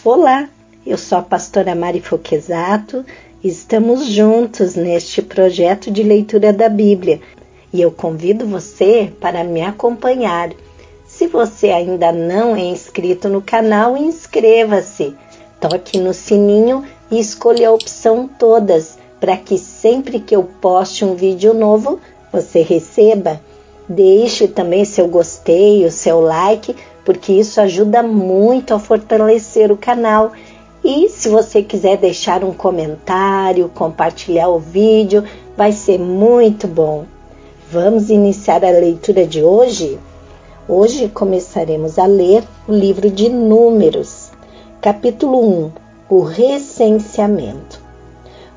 Olá, eu sou a pastora Mari Foquesato e estamos juntos neste projeto de leitura da Bíblia e eu convido você para me acompanhar. Se você ainda não é inscrito no canal, inscreva-se, toque no sininho e escolha a opção todas para que sempre que eu poste um vídeo novo, você receba. Deixe também seu gostei, o seu like, porque isso ajuda muito a fortalecer o canal. E se você quiser deixar um comentário, compartilhar o vídeo, vai ser muito bom. Vamos iniciar a leitura de hoje? Hoje começaremos a ler o livro de Números, capítulo 1, o recenseamento.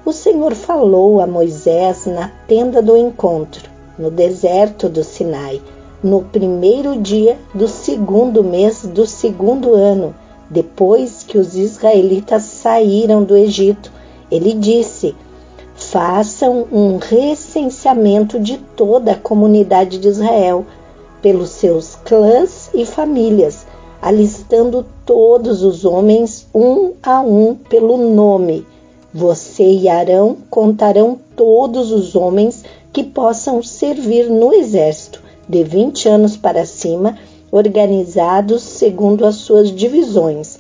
O Senhor falou a Moisés na tenda do encontro, no deserto do Sinai, no primeiro dia do segundo mês do segundo ano, depois que os israelitas saíram do Egito. Ele disse: façam um recenseamento de toda a comunidade de Israel, pelos seus clãs e famílias, alistando todos os homens um a um pelo nome. Você e Arão contarão todos os homens que possam servir no exército, de 20 anos para cima, organizados segundo as suas divisões.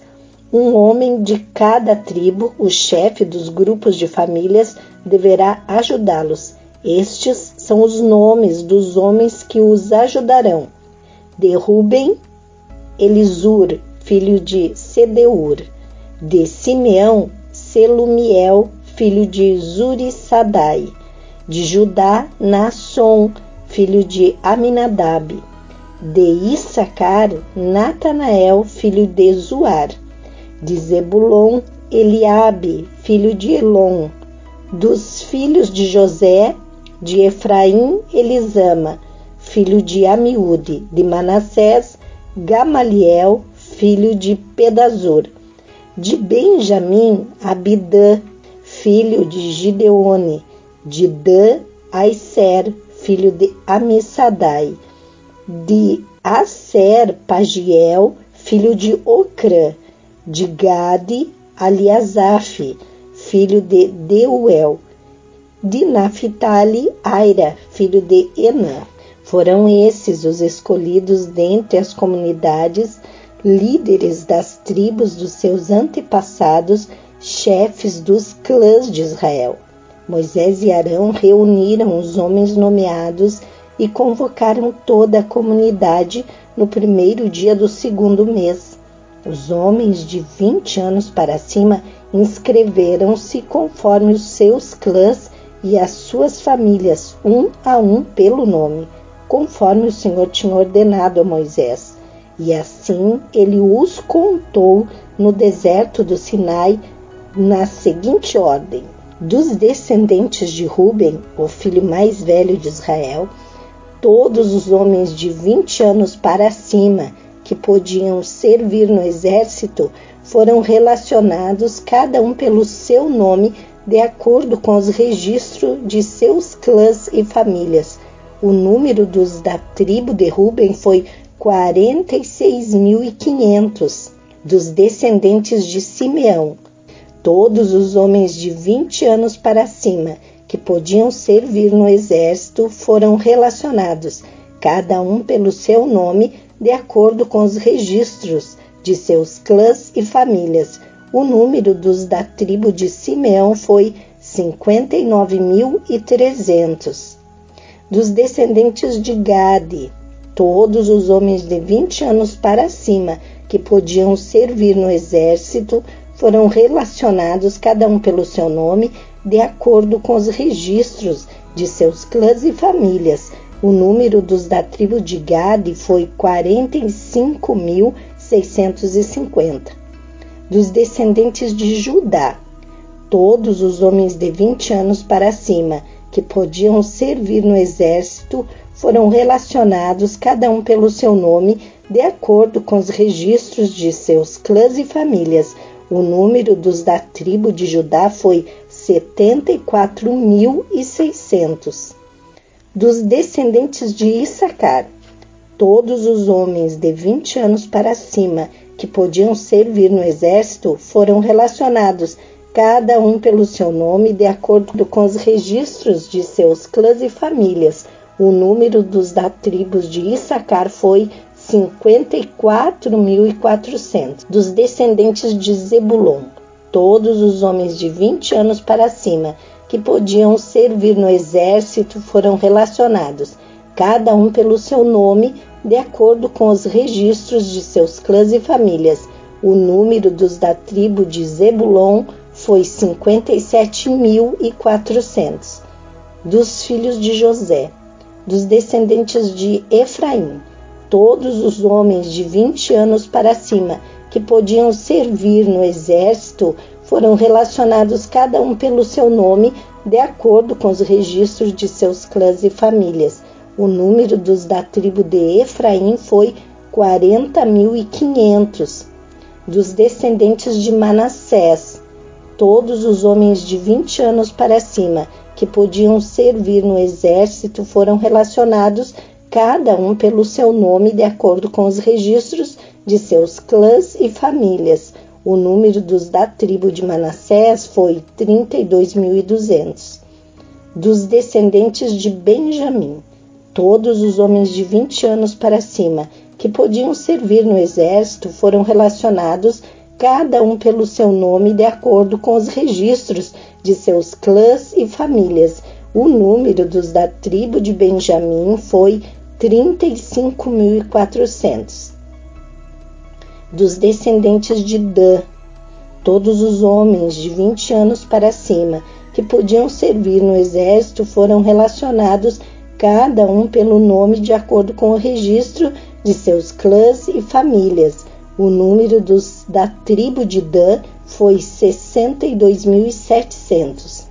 Um homem de cada tribo, o chefe dos grupos de famílias, deverá ajudá-los. Estes são os nomes dos homens que os ajudarão: de Ruben, Elisur, filho de Sedeur; de Simeão, Selumiel, filho de Zurissadai; de Judá, Naasson, filho de Aminadab; de Issacar, Natanael, filho de Zuar; de Zebulon, Eliabe, filho de Elon; dos filhos de José, de Efraim, Elisama, filho de Amiúde; de Manassés, Gamaliel, filho de Pedazur; de Benjamim, Abidã, filho de Gideone; de Dan, Aiser, filho de Amissadai; de Aser, Pagiel, filho de Ocrã; de Gade, Aliasaf, filho de Deuel; de Naphtali, Aira, filho de Enã. Foram esses os escolhidos dentre as comunidades, líderes das tribos dos seus antepassados, chefes dos clãs de Israel. Moisés e Arão reuniram os homens nomeados e convocaram toda a comunidade no primeiro dia do segundo mês. Os homens de 20 anos para cima inscreveram-se conforme os seus clãs e as suas famílias, um a um pelo nome, conforme o Senhor tinha ordenado a Moisés. E assim ele os contou no deserto do Sinai na seguinte ordem: dos descendentes de Ruben, o filho mais velho de Israel, todos os homens de 20 anos para cima que podiam servir no exército foram relacionados, cada um pelo seu nome, de acordo com os registros de seus clãs e famílias. O número dos da tribo de Ruben foi 46.500. Dos descendentes de Simeão, todos os homens de 20 anos para cima que podiam servir no exército foram relacionados, cada um pelo seu nome, de acordo com os registros de seus clãs e famílias. O número dos da tribo de Simeão foi 59.300. Dos descendentes de Gade, todos os homens de 20 anos para cima que podiam servir no exército foram relacionados, cada um pelo seu nome, de acordo com os registros de seus clãs e famílias. O número dos da tribo de Gade foi 45.650. Dos descendentes de Judá, todos os homens de 20 anos para cima que podiam servir no exército foram relacionados, cada um pelo seu nome, de acordo com os registros de seus clãs e famílias. O número dos da tribo de Judá foi 74.600. Dos descendentes de Issacar, Todos os homens de 20 anos para cima que podiam servir no exército foram relacionados, cada um pelo seu nome, de acordo com os registros de seus clãs e famílias. O número dos da tribos de Issacar foi 54.400. Dos descendentes de Zebulon, todos os homens de 20 anos para cima que podiam servir no exército foram relacionados, cada um pelo seu nome, de acordo com os registros de seus clãs e famílias. O número dos da tribo de Zebulon foi 57.400. Dos filhos de José, dos descendentes de Efraim, todos os homens de 20 anos para cima que podiam servir no exército foram relacionados, cada um pelo seu nome, de acordo com os registros de seus clãs e famílias. O número dos da tribo de Efraim foi 40.500. Dos descendentes de Manassés, todos os homens de 20 anos para cima que podiam servir no exército foram relacionados, cada um pelo seu nome, de acordo com os registros de seus clãs e famílias. O número dos da tribo de Manassés foi 32.200. Dos descendentes de Benjamim, todos os homens de 20 anos para cima que podiam servir no exército foram relacionados, cada um pelo seu nome, de acordo com os registros de seus clãs e famílias. O número dos da tribo de Benjamim foi 35.400. Dos descendentes de Dan, todos os homens de 20 anos para cima que podiam servir no exército foram relacionados, cada um pelo nome, de acordo com o registro de seus clãs e famílias. O número dos da tribo de Dan foi 62.700.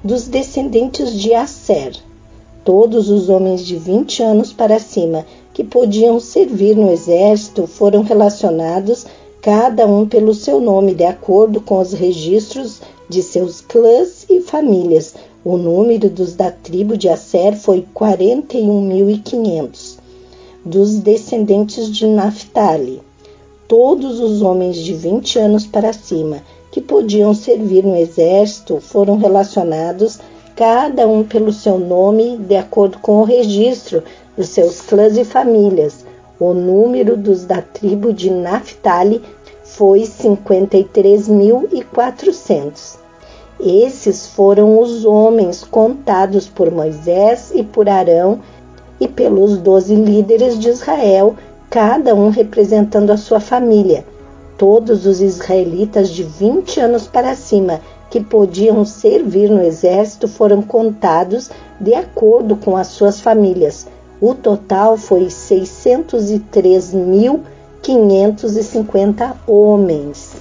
Dos descendentes de Asser, todos os homens de 20 anos para cima que podiam servir no exército foram relacionados, cada um pelo seu nome, de acordo com os registros de seus clãs e famílias. O número dos da tribo de Asser foi 41.500. Dos descendentes de Naphtali, todos os homens de 20 anos para cima que podiam servir no exército foram relacionados, cada um pelo seu nome, de acordo com o registro dos seus clãs e famílias. O número dos da tribo de Naphtali foi 53.400. Esses foram os homens contados por Moisés e por Arão e pelos 12 líderes de Israel, cada um representando a sua família. Todos os israelitas de 20 anos para cima que podiam servir no exército foram contados de acordo com as suas famílias. O total foi 603.550 homens.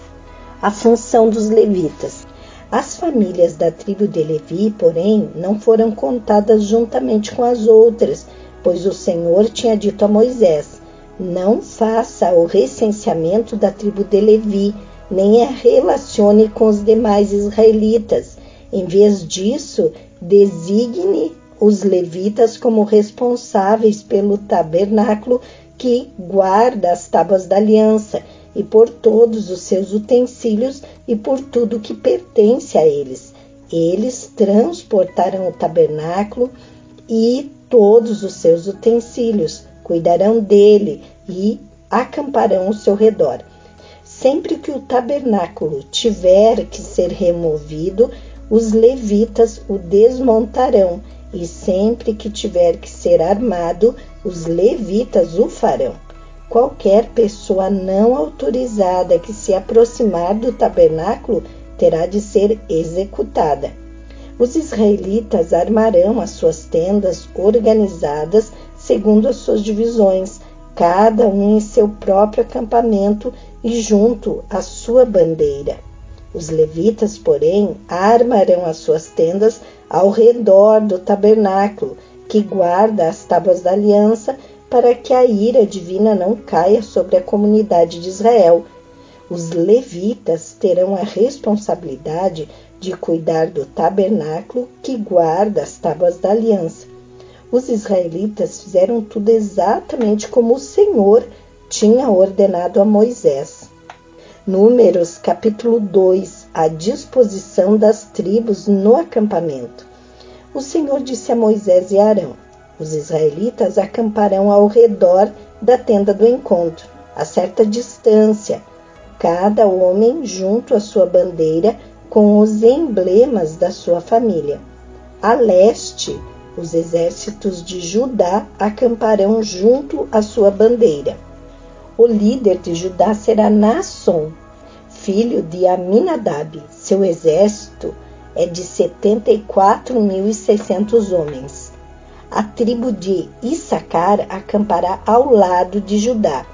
A função dos levitas. As famílias da tribo de Levi, porém, não foram contadas juntamente com as outras, pois o Senhor tinha dito a Moisés: não faça o recenseamento da tribo de Levi, nem a relacione com os demais israelitas. Em vez disso, designe os levitas como responsáveis pelo tabernáculo que guarda as tábuas da aliança, e por todos os seus utensílios e por tudo que pertence a eles. Eles transportarão o tabernáculo e todos os seus utensílios, cuidarão dele e acamparão ao seu redor. Sempre que o tabernáculo tiver que ser removido, os levitas o desmontarão, e sempre que tiver que ser armado, os levitas o farão. Qualquer pessoa não autorizada que se aproximar do tabernáculo terá de ser executada. Os israelitas armarão as suas tendas organizadas segundo as suas divisões, cada um em seu próprio acampamento e junto à sua bandeira. Os levitas, porém, armarão as suas tendas ao redor do tabernáculo, que guarda as tábuas da aliança, para que a ira divina não caia sobre a comunidade de Israel. Os levitas terão a responsabilidade de cuidar do tabernáculo que guarda as tábuas da aliança. Os israelitas fizeram tudo exatamente como o Senhor tinha ordenado a Moisés. Números, capítulo 2, a disposição das tribos no acampamento. O Senhor disse a Moisés e Arão: os israelitas acamparão ao redor da tenda do encontro, a certa distância, cada homem junto à sua bandeira com os emblemas da sua família. A leste, os exércitos de Judá acamparão junto à sua bandeira. O líder de Judá será Naasson, filho de Aminadab. Seu exército é de 74.600 homens. A tribo de Issacar acampará ao lado de Judá.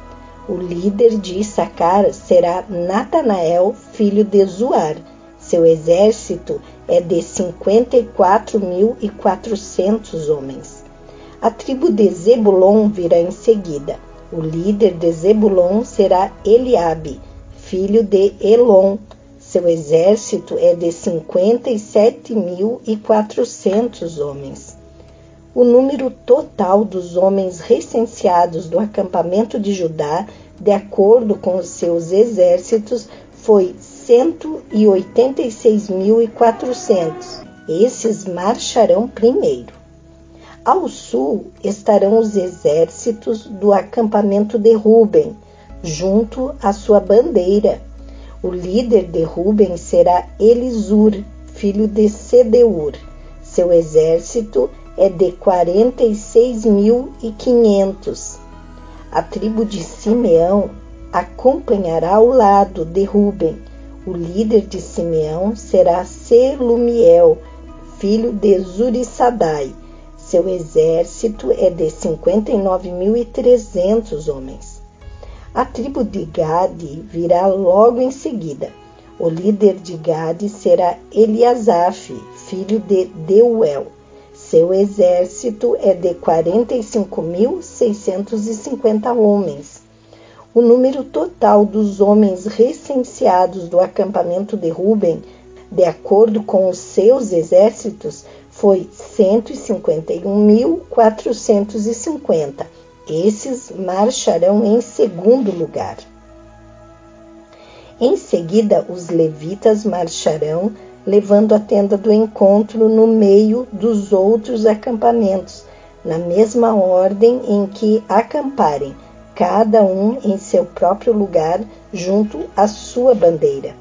O líder de Issacar será Natanael, filho de Zuar. Seu exército é de 54.400 homens. A tribo de Zebulon virá em seguida. O líder de Zebulon será Eliabe, filho de Elon. Seu exército é de 57.400 homens. O número total dos homens recenseados do acampamento de Judá, de acordo com os seus exércitos, foi 186.400. Esses marcharão primeiro. Ao sul estarão os exércitos do acampamento de Ruben, junto à sua bandeira. O líder de Ruben será Elisur, filho de Sedeur. Seu exército é de 46.500. A tribo de Simeão acompanhará ao lado de Ruben. O líder de Simeão será Selumiel, filho de Zurissadai. Seu exército é de 59.300 homens. A tribo de Gade virá logo em seguida. O líder de Gade será Eliasaf, filho de Deuel. Seu exército é de 45.650 homens. O número total dos homens recenseados do acampamento de Ruben, de acordo com os seus exércitos, foi 151.450. Esses marcharão em segundo lugar. Em seguida, os levitas marcharão, levando a tenda do encontro no meio dos outros acampamentos, na mesma ordem em que acamparem, cada um em seu próprio lugar, junto à sua bandeira.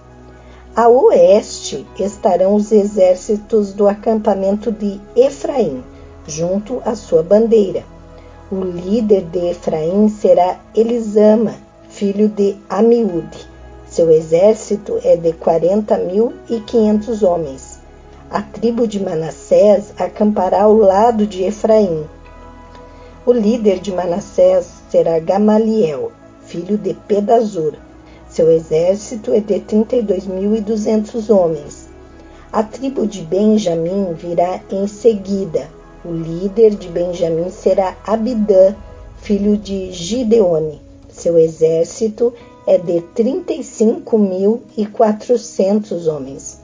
A oeste estarão os exércitos do acampamento de Efraim, junto à sua bandeira. O líder de Efraim será Elisama, filho de Amiúde. Seu exército é de 40.500 homens. A tribo de Manassés acampará ao lado de Efraim. O líder de Manassés será Gamaliel, filho de Pedazur. Seu exército é de 32.200 homens. A tribo de Benjamim virá em seguida. O líder de Benjamim será Abidã, filho de Gideone. Seu exército é de 35.400 homens.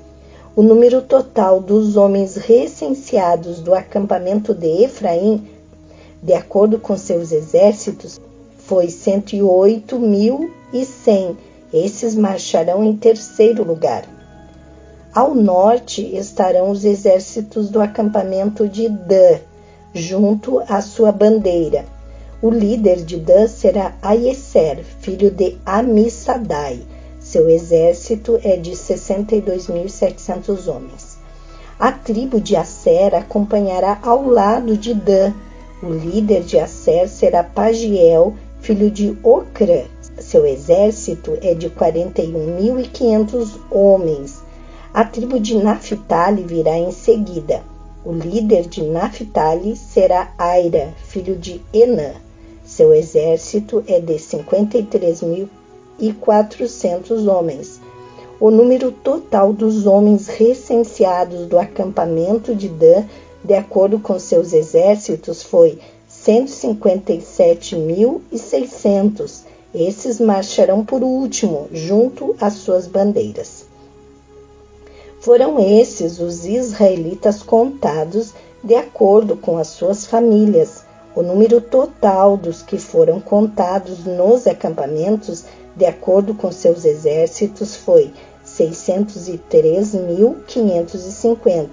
O número total dos homens recenseados do acampamento de Efraim, de acordo com seus exércitos, foi 108.100. Esses marcharão em terceiro lugar. Ao norte estarão os exércitos do acampamento de Dan, junto à sua bandeira. O líder de Dan será Aieser, filho de Amissadai. Seu exército é de 62.700 homens. A tribo de Asser acompanhará ao lado de Dan. O líder de Asser será Pagiel, filho de Ocrã. Seu exército é de 41.500 homens. A tribo de Naphtali virá em seguida. O líder de Naphtali será Aira, filho de Enã. Seu exército é de 53.400 homens. O número total dos homens recenseados do acampamento de Dan, de acordo com seus exércitos, foi 157.600. Esses marcharão por último, junto às suas bandeiras. Foram esses os israelitas contados, de acordo com as suas famílias. O número total dos que foram contados nos acampamentos, de acordo com seus exércitos, foi 603.550.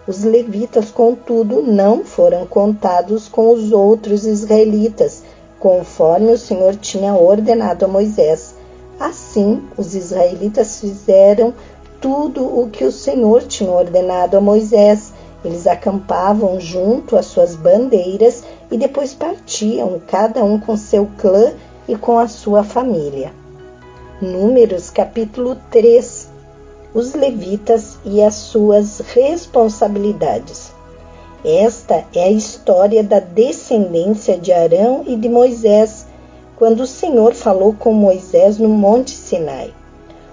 Os levitas, contudo, não foram contados com os outros israelitas, conforme o Senhor tinha ordenado a Moisés. Assim, os israelitas fizeram tudo o que o Senhor tinha ordenado a Moisés. Eles acampavam junto às suas bandeiras e depois partiam, cada um com seu clã e com a sua família. Números capítulo 3. Os levitas e as suas responsabilidades. Esta é a história da descendência de Arão e de Moisés, quando o Senhor falou com Moisés no Monte Sinai.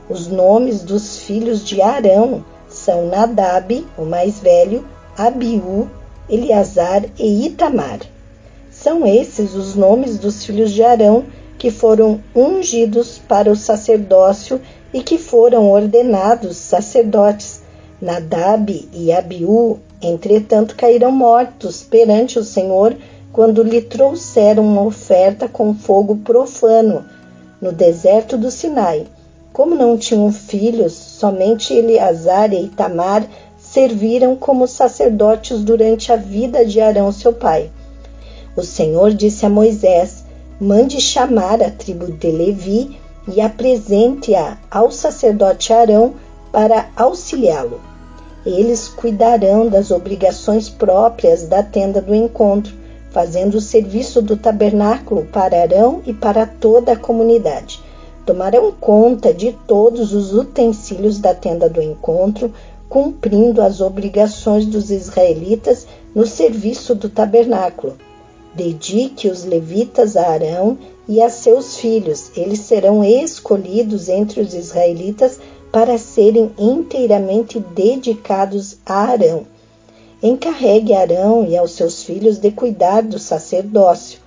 Os nomes dos filhos de Arão são Nadab, o mais velho, Abiú, Eleazar e Itamar. São esses os nomes dos filhos de Arão que foram ungidos para o sacerdócio e que foram ordenados sacerdotes. Nadab e Abiú, entretanto, caíram mortos perante o Senhor quando lhe trouxeram uma oferta com fogo profano no deserto do Sinai. Como não tinham filhos, somente Eleazar e Itamar serviram como sacerdotes durante a vida de Arão, seu pai. O Senhor disse a Moisés: mande chamar a tribo de Levi e apresente-a ao sacerdote Arão para auxiliá-lo. Eles cuidarão das obrigações próprias da tenda do encontro, fazendo o serviço do tabernáculo para Arão e para toda a comunidade. Tomarão conta de todos os utensílios da tenda do encontro, cumprindo as obrigações dos israelitas no serviço do tabernáculo. Dedique os levitas a Arão e a seus filhos. Eles serão escolhidos entre os israelitas para serem inteiramente dedicados a Arão. Encarregue a Arão e aos seus filhos de cuidar do sacerdócio.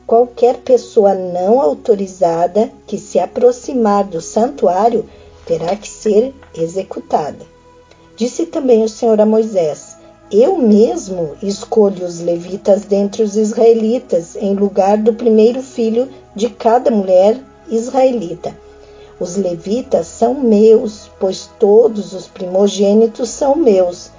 Qualquer pessoa não autorizada que se aproximar do santuário terá que ser executada. Disse também o Senhor a Moisés: eu mesmo escolho os levitas dentre os israelitas, em lugar do primeiro filho de cada mulher israelita. Os levitas são meus, pois todos os primogênitos são meus.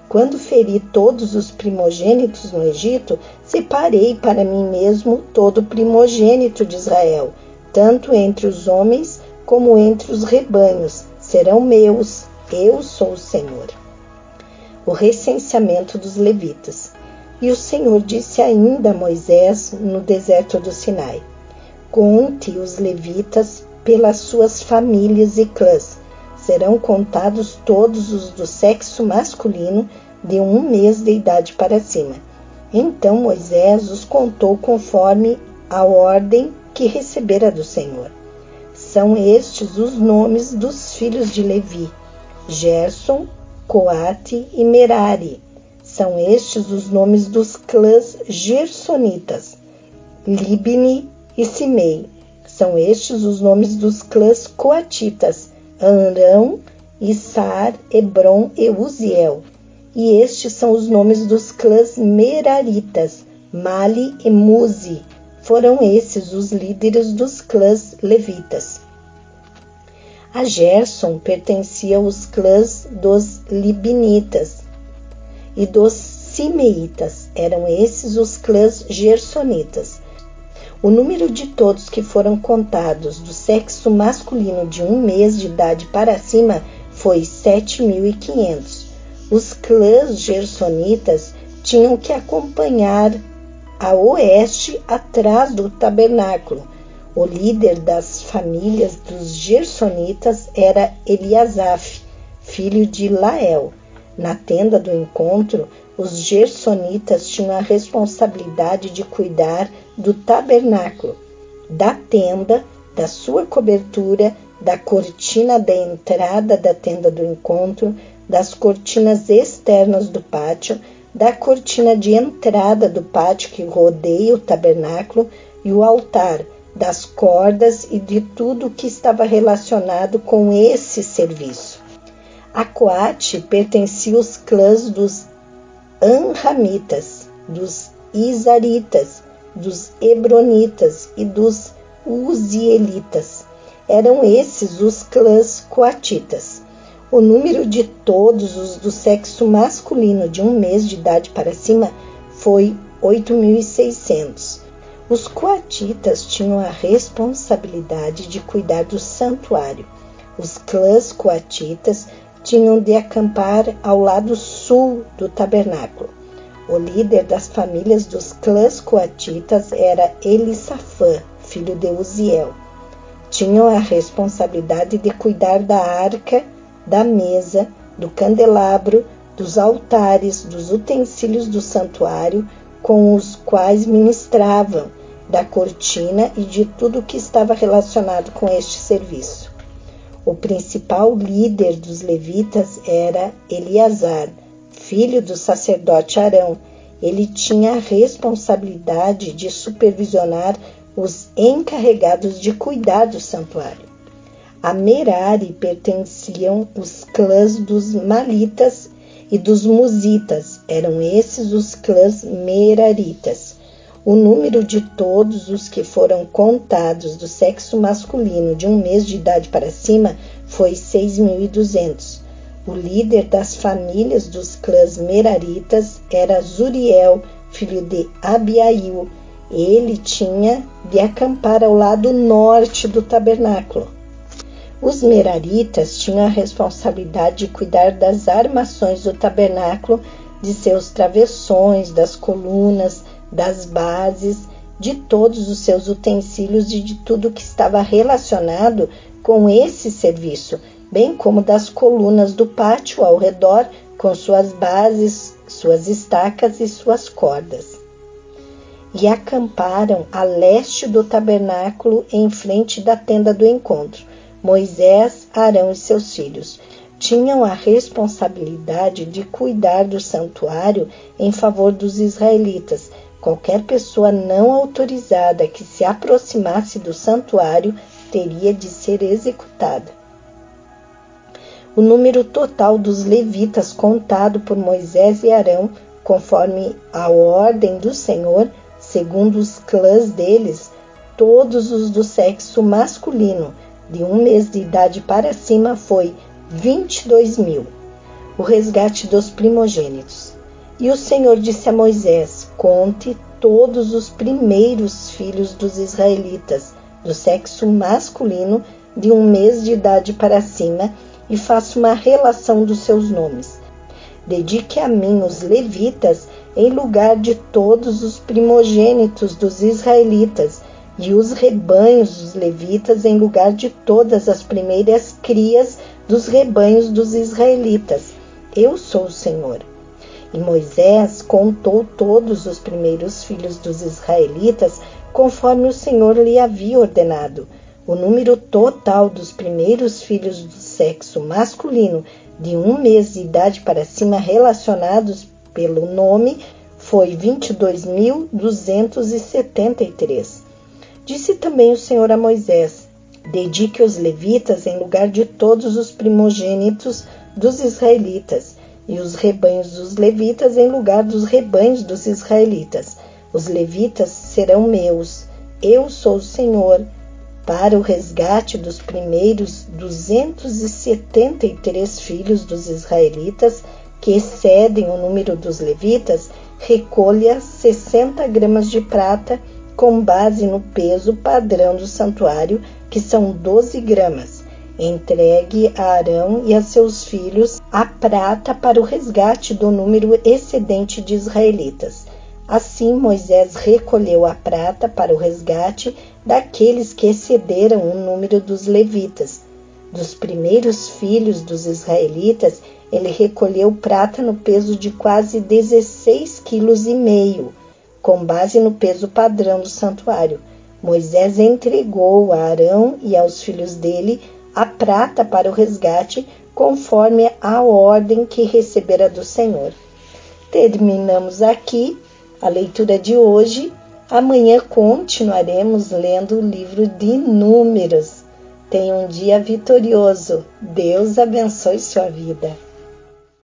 Quando feri todos os primogênitos no Egito, separei para mim mesmo todo primogênito de Israel, tanto entre os homens como entre os rebanhos. Serão meus, eu sou o Senhor. O recenseamento dos levitas. E o Senhor disse ainda a Moisés no deserto do Sinai: conte os levitas pelas suas famílias e clãs. Serão contados todos os do sexo masculino de 1 mês de idade para cima. Então Moisés os contou conforme a ordem que recebera do Senhor. São estes os nomes dos filhos de Levi: Gerson, Coate e Merari. São estes os nomes dos clãs gersonitas: Libni e Simei. São estes os nomes dos clãs coatitas: Arão, Issar, Hebron e Uziel. E estes são os nomes dos clãs meraritas: Mali e Muzi. Foram esses os líderes dos clãs levitas. A Gerson pertencia aos clãs dos libinitas e dos simeitas. Eram esses os clãs gersonitas. O número de todos que foram contados do sexo masculino de 1 mês de idade para cima foi 7.500. Os clãs gersonitas tinham que acompanhar a oeste atrás do tabernáculo. O líder das famílias dos gersonitas era Eliasaf, filho de Lael. Na tenda do encontro, os gersonitas tinham a responsabilidade de cuidar do tabernáculo, da tenda, da sua cobertura, da cortina da entrada da tenda do encontro, das cortinas externas do pátio, da cortina de entrada do pátio que rodeia o tabernáculo e o altar, das cordas e de tudo que estava relacionado com esse serviço. A Coate pertencia aos clãs dos Anramitas, dos Izaritas, dos Hebronitas e dos Uzielitas. Eram esses os clãs coatitas. O número de todos os do sexo masculino de 1 mês de idade para cima foi 8.600. Os coatitas tinham a responsabilidade de cuidar do santuário. Os clãs coatitas tinham de acampar ao lado sul do tabernáculo. O líder das famílias dos clãs coatitas era Elisafã, filho de Uziel. Tinham a responsabilidade de cuidar da arca, da mesa, do candelabro, dos altares, dos utensílios do santuário com os quais ministravam, da cortina e de tudo que estava relacionado com este serviço. O principal líder dos levitas era Eleazar, filho do sacerdote Arão. Ele tinha a responsabilidade de supervisionar os encarregados de cuidar do santuário. A Merari pertenciam os clãs dos Malitas e dos Musitas. Eram esses os clãs Meraritas. O número de todos os que foram contados do sexo masculino de 1 mês de idade para cima foi 6.200. O líder das famílias dos clãs Meraritas era Zuriel, filho de Abiail. Ele tinha de acampar ao lado norte do tabernáculo. Os Meraritas tinham a responsabilidade de cuidar das armações do tabernáculo, de seus travessões, das colunas, das bases, de todos os seus utensílios e de tudo que estava relacionado com esse serviço, bem como das colunas do pátio ao redor, com suas bases, suas estacas e suas cordas. E acamparam a leste do tabernáculo, em frente da tenda do encontro. Moisés, Arão e seus filhos tinham a responsabilidade de cuidar do santuário em favor dos israelitas. Qualquer pessoa não autorizada que se aproximasse do santuário teria de ser executada. O número total dos levitas contado por Moisés e Arão, conforme a ordem do Senhor, segundo os clãs deles, todos os do sexo masculino, de 1 mês de idade para cima, foi 22.000. O resgate dos primogênitos. E o Senhor disse a Moisés: conte todos os primeiros filhos dos israelitas, do sexo masculino, de 1 mês de idade para cima, e faça uma relação dos seus nomes. Dedique a mim os levitas em lugar de todos os primogênitos dos israelitas, e os rebanhos dos levitas em lugar de todas as primeiras crias dos rebanhos dos israelitas. Eu sou o Senhor. E Moisés contou todos os primeiros filhos dos israelitas, conforme o Senhor lhe havia ordenado. O número total dos primeiros filhos do sexo masculino, de 1 mês de idade para cima, relacionados pelo nome, foi 22.273. Disse também o Senhor a Moisés: dedique os levitas em lugar de todos os primogênitos dos israelitas, e os rebanhos dos levitas em lugar dos rebanhos dos israelitas. Os levitas serão meus. Eu sou o Senhor. Para o resgate dos primeiros 273 filhos dos israelitas, que excedem o número dos levitas, recolha 60 gramas de prata, com base no peso padrão do santuário, que são 12 gramas. Entregue a Arão e a seus filhos a prata para o resgate do número excedente de israelitas. Assim Moisés recolheu a prata para o resgate daqueles que excederam o número dos levitas. Dos primeiros filhos dos israelitas, ele recolheu prata no peso de quase 16,5 kg, com base no peso padrão do santuário. Moisés entregou a Arão e aos filhos dele a prata para o resgate, conforme a ordem que recebera do Senhor. Terminamos aqui a leitura de hoje. Amanhã continuaremos lendo o livro de Números. Tenha um dia vitorioso. Deus abençoe sua vida.